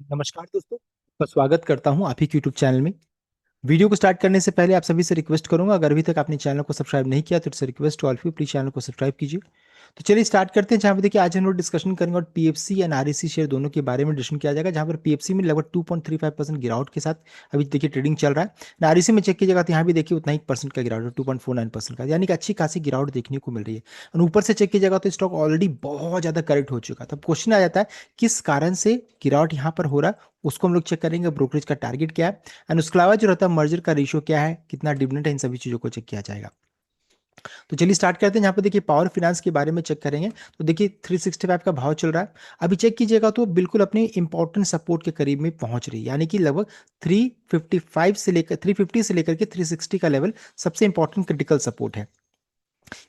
नमस्कार दोस्तों, तो स्वागत करता हूं आप ही के यूट्यूब चैनल में। वीडियो को स्टार्ट करने से पहले आप सभी से रिक्वेस्ट करूंगा, अगर अभी तक आपने चैनल को सब्सक्राइब नहीं किया तो it's request to all of you, please channel को सब्सक्राइब कीजिए। तो चलिए स्टार्ट करते हैं। जहां पे देखिए आज हम लोग डिस्कशन करेंगे और पीएफसी एंड आरईसी शेयर दोनों के बारे में डिस्कशन किया जाएगा। जहां पर पीएफसी में लगभग 2.35% गिरावट के साथ अभी देखिए ट्रेडिंग चल रहा है। आरईसी में चेक कीजिएगा तो यहाँ भी देखिए उतना ही परसेंट का गिरावट है, 2.49% का, यानी कि अच्छी खासी गिरावट देखने को मिल रही है। और ऊपर से चेक कीजिएगा तो स्टॉक ऑलरेडी बहुत ज्यादा करेक्ट हो चुका है। तब क्वेश्चन आ जाता है किस कारण से गिरावट यहाँ पर हो रहा है, उसको हम लोग चेक करेंगे। ब्रोकरेज का टारगेट क्या है एंड उसके अलावा जो रहता है मर्जर का रेशियो क्या है, कितना डिविडेंड है, इन सभी चीजों को चेक किया जाएगा। तो चलिए स्टार्ट करते हैं। यहाँ पे देखिए पावर फाइनेंस के बारे में चेक करेंगे तो देखिए 365 का भाव चल रहा है। अभी चेक कीजिएगा तो बिल्कुल अपने इंपॉर्टेंट सपोर्ट के करीब में पहुंच रही है, यानी कि लगभग 355 से लेकर 350 से लेकर के 360 का लेवल सबसे इंपॉर्टेंट क्रिटिकल सपोर्ट है।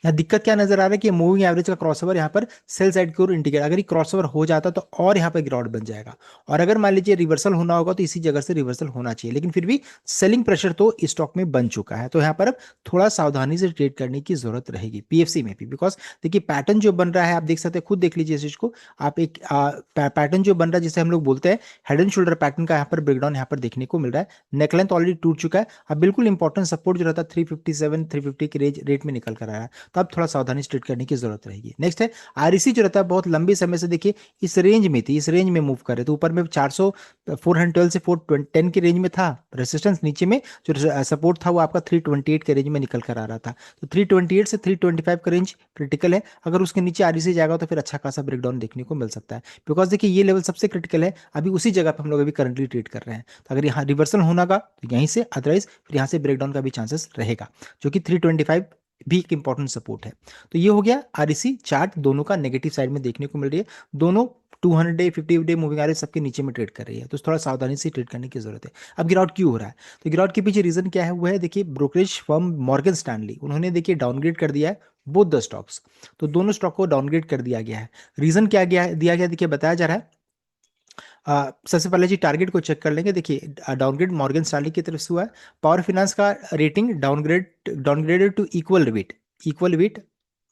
यहाँ दिक्कत क्या नजर आ रहा है कि मूविंग एवरेज का क्रॉसओवर यहाँ पर सेल साइड की ओर इंडिकेट, अगर ये क्रॉसओवर हो जाता तो और यहाँ पर गिरावट बन जाएगा। और अगर मान लीजिए रिवर्सल होना होगा तो इसी जगह से रिवर्सल होना चाहिए, लेकिन फिर भी सेलिंग प्रेशर तो स्टॉक में बन चुका है। तो यहाँ पर अब थोड़ा सावधानी से ट्रेड करने की जरूरत रहेगी पीएफसी में भी, बिकॉज देखिए पैटर्न जो बन रहा है आप देख सकते हैं, खुद देख लीजिए इस चीज को आप। एक पैटर्न जो बन रहा है जिसे हम लोग बोलते हैं हेड एंड शोल्डर पैटर्न का, यहाँ पर ब्रेकडाउन यहाँ पर देखने को मिल रहा है। नेकलेंथ ऑलरेडी टूट चुका है। अब बिल्कुल इंपॉर्टेंट सपोर्ट जो रहता है 357 350 के रेट में निकल कर आया है। तो अब थोड़ा सावधानी स्ट्रेट करने की जरूरत रहेगी। नेक्स्ट है आरईसी जो रहता है, बहुत लंबे समय से देखिए इस रेंज में थी, इस रेंज में मूव कर रहे थे। ऊपर में 400 412 से 410 के रेंज में था रेसिस्टेंस, नीचे में जो सपोर्ट था वो आपका 328 के रेंज में निकल कर आ रहा था। तो 328 से 325 का रेंज क्रिटिकल है। अगर उसके नीचे आरईसी जाएगा तो फिर अच्छा खासा ब्रेकडाउन देखने को मिल सकता है, बिकॉज देखिए ये लेवल सबसे क्रिटिकल है। अभी उसी जगह पर हम लोग अभी करंटली ट्रेड कर रहे हैं। तो अगर यहाँ रिवर्सल होना का तो यहीं से, अदरवाइज फिर यहाँ से ब्रेकडाउन का भी चांसेस रहेगा, जो कि 325 भी एक इंपॉर्टेंट सपोर्ट है। तो ये हो गया आरईसी चार्ट, दोनों का नेगेटिव साइड में देखने को मिल रही है। दोनों 200 डे 50 डे मूविंग एवरेज सबके नीचे में ट्रेड कर रही है, तो थोड़ा सावधानी से ट्रेड करने की जरूरत है। अब गिरावट क्यों हो रहा है, तो गिरावट के पीछे रीजन क्या है, वो है देखिए ब्रोकरेज फर्म मॉर्गन स्टैनली, उन्होंने देखिए डाउनग्रेड कर दिया है बोथ द स्टॉक्स। तो दोनों स्टॉक को डाउनग्रेड कर दिया गया है। रीजन क्या दिया गया देखिए बताया जा रहा है। सबसे पहले जी टारगेट को चेक कर लेंगे। देखिए डाउनग्रेड मॉर्गन स्टैनली की तरफ से हुआ है। पावर फाइनेंस का rating downgraded to equal weight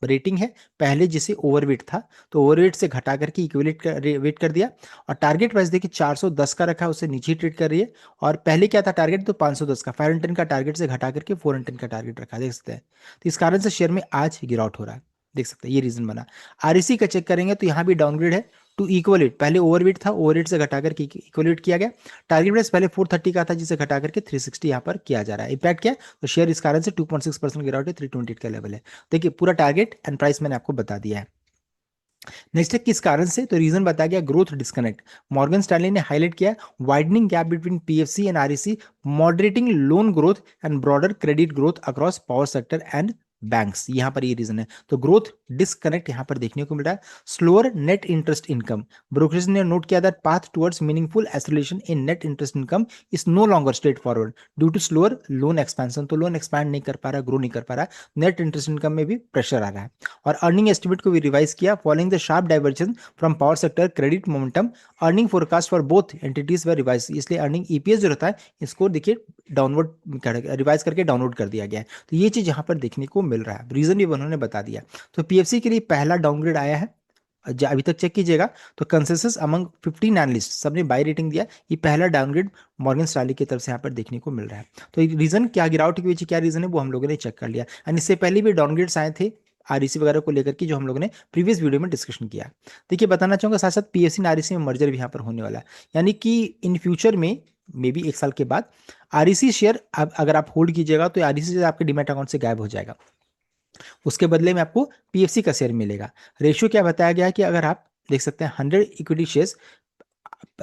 rating है, पहले जिसे ओवरवेट था तो ओवरवेट से घटा करके इक्वलेट वेट कर दिया। और टारगेट प्राइस देखिए 410 का रखा है, उससे नीचे ही ट्रेड कर रही है। और पहले क्या था टारगेट, तो 510 का, 510 का टारगेट से घटा करके 410 का टारगेट रखा, देख सकते हैं। तो इस कारण से शेयर में आज गिरावट हो रहा है, देख सकते हैं ये रीजन बना। आरईसी का चेक करेंगे तो यहाँ भी डाउनग्रेड है टू इक्वलेट, पहले ओवरवेट था, ओवरवेट से घटा करके इक्वलेट किया गया। टारगेट प्राइस पहले 430 का था, जिसे घटा करके 360 यहाँ पर किया जा रहा है। इंपैक्ट क्या है, तो शेयर इस कारण से 2.6% गिरावट है, 328 का लेवल है। देखिए पूरा टारगेट एंड प्राइस मैंने आपको बता दिया है। नेक्स्ट है किस कारण से, तो रीजन बताया गया ग्रोथ डिस्कनेक्ट। मॉर्गन स्टैनली ने हाईलाइट किया widening gap between PFC and REC, moderating loan growth and broader credit growth across power sector and banks, यहां पर ये रीजन है। तो ग्रोथ डिस्कनेक्ट यहां पर देखने को मिल रहा है। Slower net interest income, brokerage ने नोट किया that path towards meaningful acceleration in net interest income is no longer straightforward due to slower loan expansion. तो लोन एक्सपैंड नहीं कर पा रहा, ग्रो नहीं कर पा रहा, नेट इंटरेस्ट इनकम में भी प्रेशर आ रहा है। और अर्निंग एस्टिमेट को भी रिवाइज किया following the sharp diversion from power sector credit momentum. Earning forecast for both entities were revise, इसलिए अर्निंग ईपीएस जो रहता है इसको देखिए डाउनवर्ड रिवाइज करके डाउनलोड कर दिया गया है। तो ये चीज यहाँ पर देखने को मिल रहा है, रीजन भी उन्होंने बता दिया। तो पीएफसी के लिए पहला डाउनग्रेड आया है। अभी तक चेक कीजिएगा तो कंसेंसस अमंग 15 एनालिस्ट सबने बाय रेटिंग दिया। ये पहला डाउनग्रेड मॉर्गन स्टैनली की तरफ से यहाँ पर देखने को मिल रहा है। तो रीजन क्या, गिरावट के पीछे क्या रीजन है, वो हम लोगों ने चेक कर लिया। एंड इससे पहले भी डाउनग्रेड्स आए थे आरईसी वगैरह को लेकर के, जो हम लोगों ने प्रीवियस वीडियो में डिस्कशन किया। देखिए बताना चाहूंगा साथ साथ पीएफसी और आरईसी में मर्जर भी यहाँ पर होने वाला है, यानी कि इन फ्यूचर में मे बी एक साल के बाद आरईसी शेयर अगर आप होल्ड कीजिएगा तो आरईसी शेयर आपके डीमैट अकाउंट से गायब हो जाएगा, उसके बदले में आपको पीएफसी का शेयर मिलेगा। रेशियो क्या बताया गया है कि अगर आप देख सकते हैं 100 इक्विटी शेयर्स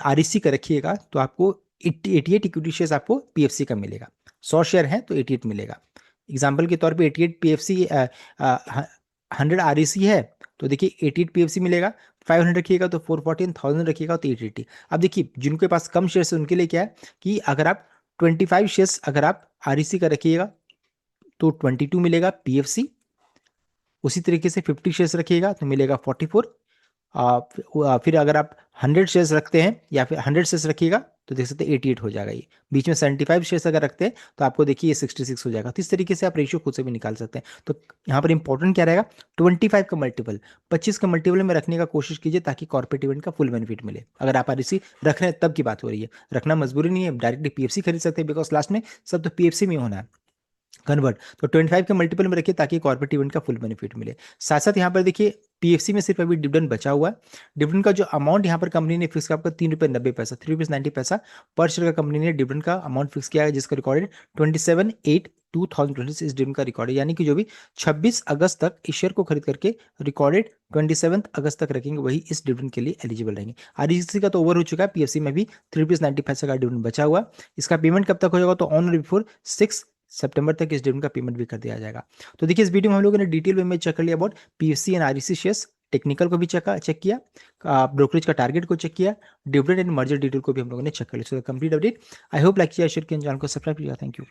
आरईसी का रखिएगा तो आपको 88 इक्विटी शेयर्स आपको पीएफसी का मिलेगा। 100 शेयर हैं तो 88 मिलेगा। एग्जाम्पल के तौर पे 88 पीएफसी 100 आरईसी है तो देखिए 88 पीएफसी मिलेगा। 500 रखिएगा तो 440, 1000 रखिएगा तो 880। अब देखिए जिनके पास कम शेयर्स है उनके लिए क्या है कि अगर आप 25 शेयर्स अगर आप आरईसी का रखिएगा तो 22 मिलेगा पीएफसी। उसी तरीके से 50 शेयर्स रखिएगा तो मिलेगा 44। फिर अगर आप 100 शेयर्स रखते हैं या फिर 100 शेयर्स रखिएगा तो देख सकते हैं 88 हो जाएगा ये। बीच में 75 शेयर्स अगर रखते हैं तो आपको देखिए ये 66 हो जाएगा। तो इस तरीके से आप रेशियो खुद से भी निकाल सकते हैं। तो यहाँ पर इंपॉर्टेंट क्या रहेगा, 25 का मल्टीपल, 25 का मल्टीपल में रखने का कोशिश कीजिए ताकि कॉर्पोरेट इवेंट का फुल बेनिफिट मिले। अगर आप आरईसी रख रहे हैं तब की बात हो रही है, रखना मजबूरी नहीं है, डायरेक्टली पीएफसी खरीद सकते हैं, बिकॉज लास्ट में सब तो पीएफसी में होना है कन्वर्ट। तो 25 के मल्टीपल में रखिए ताकि कॉर्पोरेट इवेंट का फुल बेनिफिट मिले। साथ साथ यहाँ पर देखिए पीएफसी में सिर्फ अभी डिविडेंड बचा हुआ है। डिविडेंड का जो अमाउंट यहाँ पर कंपनी ने फिक्स किया आपका 3 रुपये 90 पैसा, 3 रुपीज 90 पैसा पर शेयर का कंपनी ने डिविडेंड का अमाउंट फिक्स किया है, जिसका रिकॉर्डेड 27/8/2026 इस डिविडेंड का रिकॉर्ड है। यानी कि जो भी 26 अगस्त तक इस शेयर को खरीद करके रिकॉर्डेड 27 अगस्त तक रखेंगे वही इस डिविडेंड के लिए एलिजिबल रहेंगे। आरईसी का तो ओवर हो चुका है, पीएफसी में भी 3 रुपीज 90 पैसा का डिविडेंड बचा हुआ है। इसका पेमेंट कब तक हो जाएगा, तो ऑन और बिफोर 6 सितंबर तक इस डिविडेंड का पेमेंट भी कर दिया जाएगा। तो देखिए इस वीडियो में हम लोगों ने डिटेल वे में चेक कर लिया about PSC and REC shares, technical को भी चेक किया, ब्रोकरेज का टारगेट को चेक किया, डिविडेंड एंड मर्जर डिटेल को भी हम लोगों ने चेक कर लिया। So complete update. I hope like किया, शेयर किया, चैनल को सब्सक्राइब किया। Thank you.